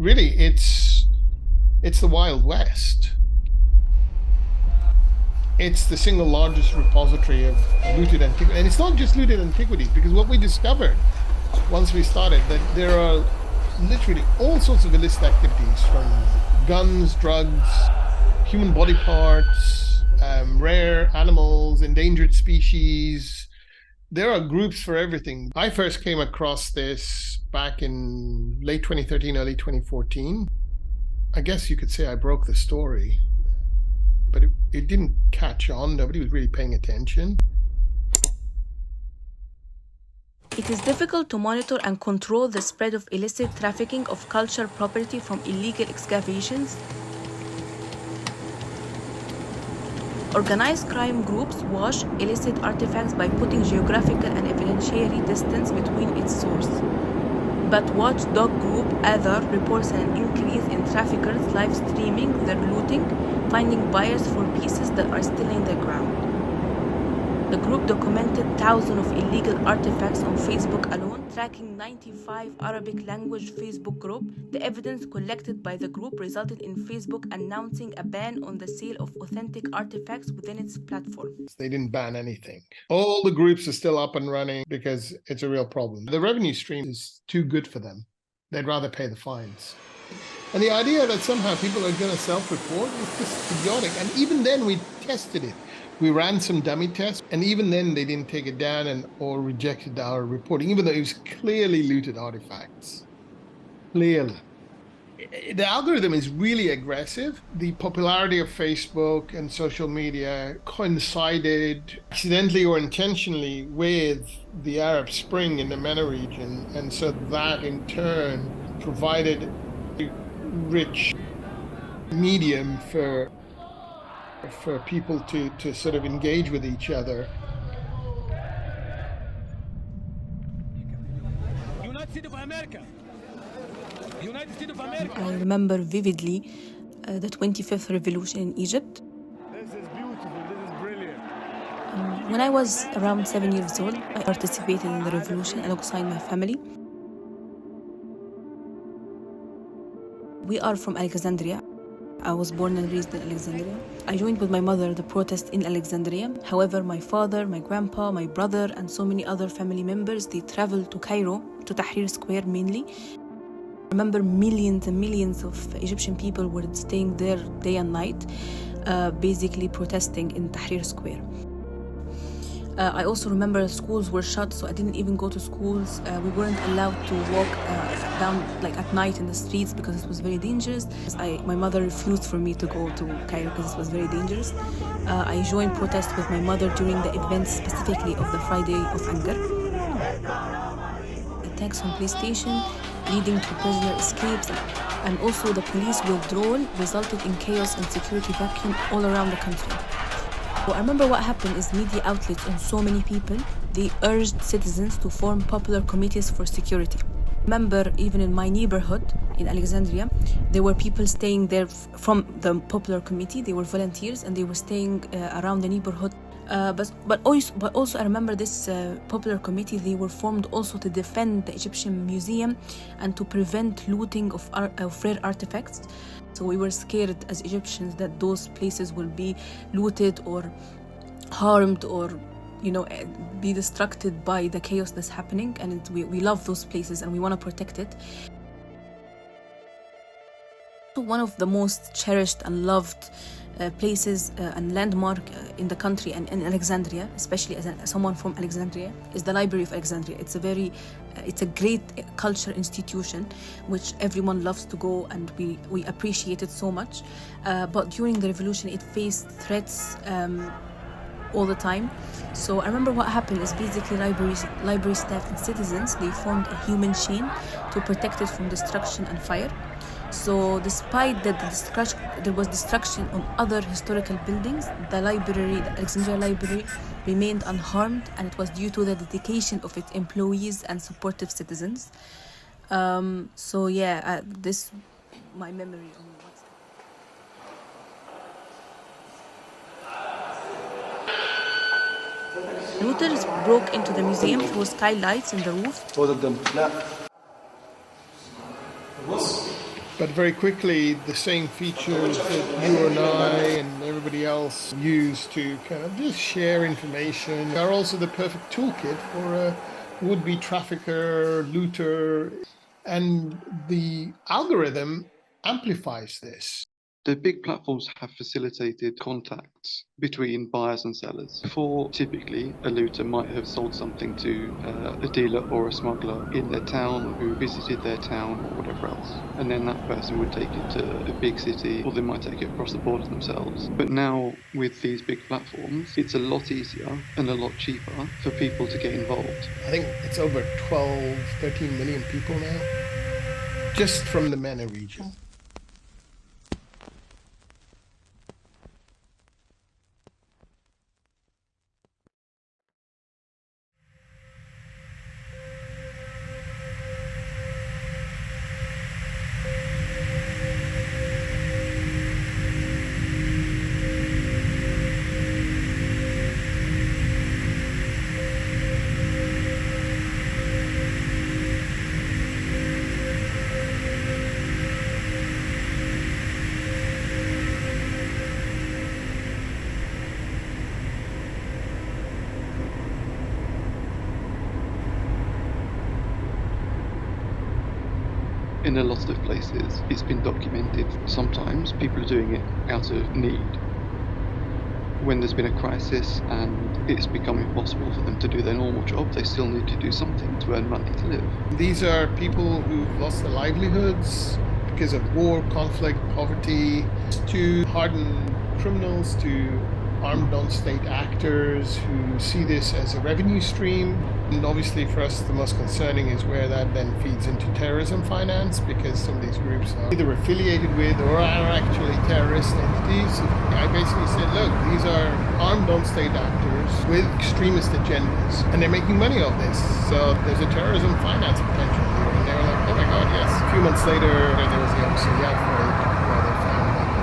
really, it's the Wild West. It's the single largest repository of looted antiquities. And it's not just looted antiquities, because what we discovered once we started, that there are literally all sorts of illicit activities, from guns, drugs, human body parts, rare animals, endangered species. There are groups for everything. I first came across this back in late 2013, early 2014. I guess you could say I broke the story, but it didn't catch on. Nobody was really paying attention. It is difficult to monitor and control the spread of illicit trafficking of cultural property from illegal excavations. Organized crime groups wash illicit artifacts by putting geographical and evidentiary distance between its source. But watchdog group Other reports an increase in traffickers live streaming their looting, finding buyers for pieces that are still in the ground. The group documented thousands of illegal artifacts on Facebook alone, tracking 95 Arabic language Facebook groups. The evidence collected by the group resulted in Facebook announcing a ban on the sale of authentic artifacts within its platform. They didn't ban anything. All the groups are still up and running because it's a real problem. The revenue stream is too good for them. They'd rather pay the fines. And the idea that somehow people are going to self-report is just idiotic. And even then, we tested it. We ran some dummy tests, and even then they didn't take it down or rejected our reporting, even though it was clearly looted artifacts. Clearly. The algorithm is really aggressive. The popularity of Facebook and social media coincided accidentally or intentionally with the Arab Spring in the MENA region, and so that in turn provided a rich medium for people to sort of engage with each other. United States of America. United States of America. I remember vividly the 25th revolution in Egypt. This is beautiful. This is brilliant. When I was around 7 years old, I participated in the revolution alongside my family. We are from Alexandria. I was born and raised in Alexandria. I joined with my mother the protest in Alexandria. However, my father, my grandpa, my brother, and so many other family members, they traveled to Cairo, to Tahrir Square mainly. I remember millions and millions of Egyptian people were staying there day and night, basically protesting in Tahrir Square. I also remember schools were shut, so I didn't even go to schools. We weren't allowed to walk down like at night in the streets because it was very dangerous. My mother refused for me to go to Cairo because it was very dangerous. I joined protests with my mother during the events specifically of the Friday of Anger. Attacks on police station leading to prisoner escapes, and also the police withdrawal resulted in chaos and security vacuum all around the country. I remember what happened is media outlets and so many people, they urged citizens to form popular committees for security. Remember, even in my neighborhood in Alexandria, there were people staying there from the popular committee. They were volunteers and they were staying around the neighborhood. But also I remember this popular committee, they were formed also to defend the Egyptian museum and to prevent looting of rare artifacts. So we were scared as Egyptians that those places will be looted or harmed or, be destructed by the chaos that's happening. And we love those places and we want to protect it. One of the most cherished and loved places and landmark in the country and in Alexandria, especially as someone from Alexandria, is the Library of Alexandria. It's a great culture institution which everyone loves to go, and we appreciate it so much. But during the revolution, it faced threats all the time. So I remember what happened is basically library staff and citizens, they formed a human chain to protect it from destruction and fire. So despite that there was destruction on other historical buildings, the Alexandria Library remained unharmed, and it was due to the dedication of its employees and supportive citizens. This my memory on what's Looters broke into the museum through skylights in the roof. But very quickly, the same features that you and I and everybody else use to kind of just share information are also the perfect toolkit for a would-be trafficker, looter, and the algorithm amplifies this. The big platforms have facilitated contacts between buyers and sellers. Before, typically, a looter might have sold something to a dealer or a smuggler in their town who visited their town or whatever else. And then that person would take it to a big city, or they might take it across the border themselves. But now, with these big platforms, it's a lot easier and a lot cheaper for people to get involved. I think it's over 12, 13 million people now, just from the MENA region. In a lot of places, it's been documented. Sometimes people are doing it out of need. When there's been a crisis and it's become impossible for them to do their normal job, they still need to do something to earn money to live. These are people who've lost their livelihoods because of war, conflict, poverty, to hardened criminals, to armed non-state actors who see this as a revenue stream. And obviously for us, the most concerning is where that then feeds into terrorism finance, because some of these groups are either affiliated with or are actually terrorist entities. I basically said, look, these are armed non-state actors with extremist agendas, and they're making money off this. So there's a terrorism finance potential here. And they were like, oh my God, yes. A few months later, there was the UCL BA where they found that.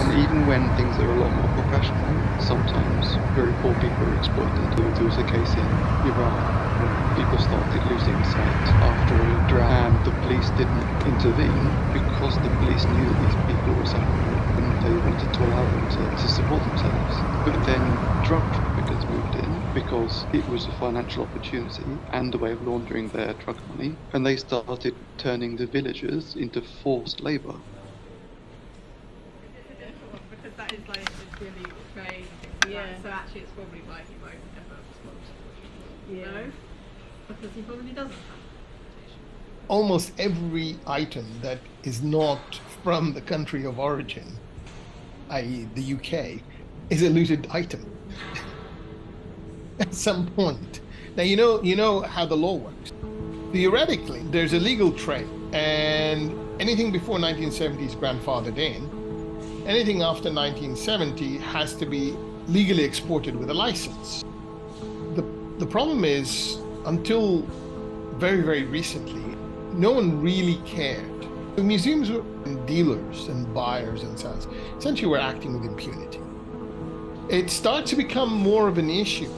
And even when things are a lot more professional, sometimes very poor people are exploited. There was a case in Iran when people started losing sight after a drought, and the police didn't intervene because the police knew that these people were suffering and they wanted to allow them to support themselves. But then drug traffickers moved in because it was a financial opportunity and a way of laundering their drug money, and they started turning the villagers into forced labour. Because that is like a really vague thing. Yeah. So actually it's probably why he won't ever respond. Yeah. No? Because he probably doesn't have representation. Almost every item that is not from the country of origin, i.e. the UK, is a looted item at some point. Now, you know how the law works. Theoretically, there's a legal trade, and anything before 1970 is grandfathered in. Anything after 1970 has to be legally exported with a license. The problem is, until very, very recently, no one really cared. The museums and dealers and buyers and sellers essentially were acting with impunity. It starts to become more of an issue,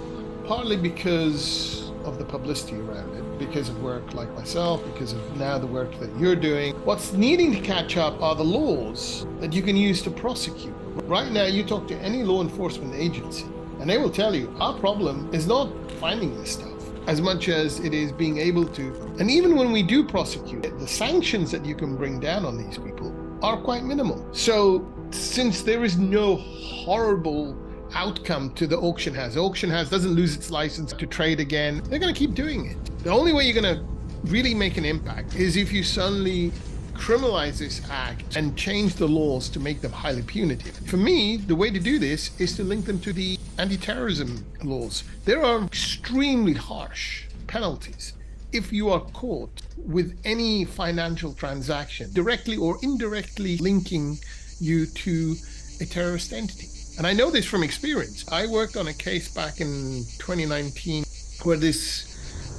partly because of the publicity around it, because of work like myself, because of now the work that you're doing. What's needing to catch up are the laws that you can use to prosecute. Right now, you talk to any law enforcement agency, and they will tell you, our problem is not finding this stuff as much as it is being able to. And even when we do prosecute it, the sanctions that you can bring down on these people are quite minimal. So since there is no horrible outcome to the auction house doesn't lose its license to trade again, they're going to keep doing it. The only way you're going to really make an impact is if you suddenly criminalize this act and change the laws to make them highly punitive. For me, the way to do this is to link them to the anti-terrorism laws. There are extremely harsh penalties if you are caught with any financial transaction directly or indirectly linking you to a terrorist entity. And I know this from experience. I worked on a case back in 2019 where this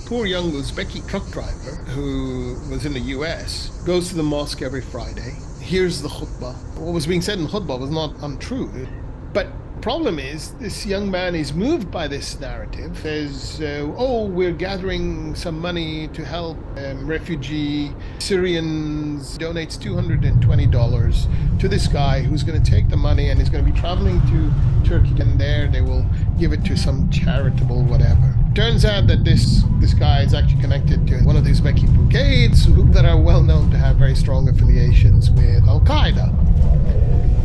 poor young Uzbeki truck driver who was in the US goes to the mosque every Friday, hears the khutbah. What was being said in khutbah was not untrue, but problem is this young man is moved by this narrative. Says, oh, we're gathering some money to help refugee Syrians, donates $220 to this guy who's going to take the money and is going to be traveling to Turkey, and there they will give it to some charitable whatever. Turns out that this guy is actually connected to one of these Uzbeki brigades that are well known to have very strong affiliations with Al-Qaeda.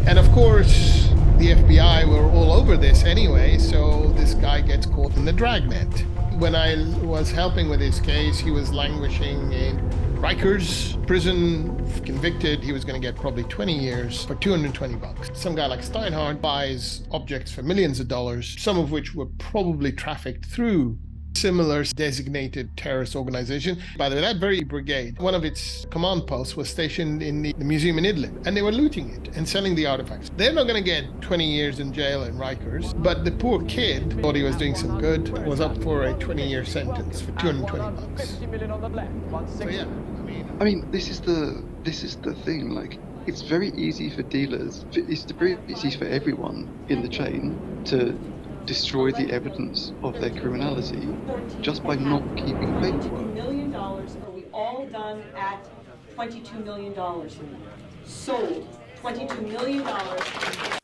And of course, the FBI were all over this anyway, so this guy gets caught in the dragnet. When I was helping with his case, he was languishing in Rikers prison, convicted. He was going to get probably 20 years for $220. Some guy like Steinhardt buys objects for millions of dollars, some of which were probably trafficked through similar designated terrorist organization. By the way, that very brigade, one of its command posts was stationed in the museum in Idlib, and they were looting it and selling the artifacts. They're not going to get 20 years in jail in Rikers, but the poor kid thought he was doing some good, was up for a 20-year sentence for $220. So yeah, I mean, this is the thing. Like, it's very easy for dealers. It's very easy for everyone in the chain to destroy the evidence of their criminality just by not keeping paperwork. $22 million. Are we all done at $22 million? Sold. $22 million.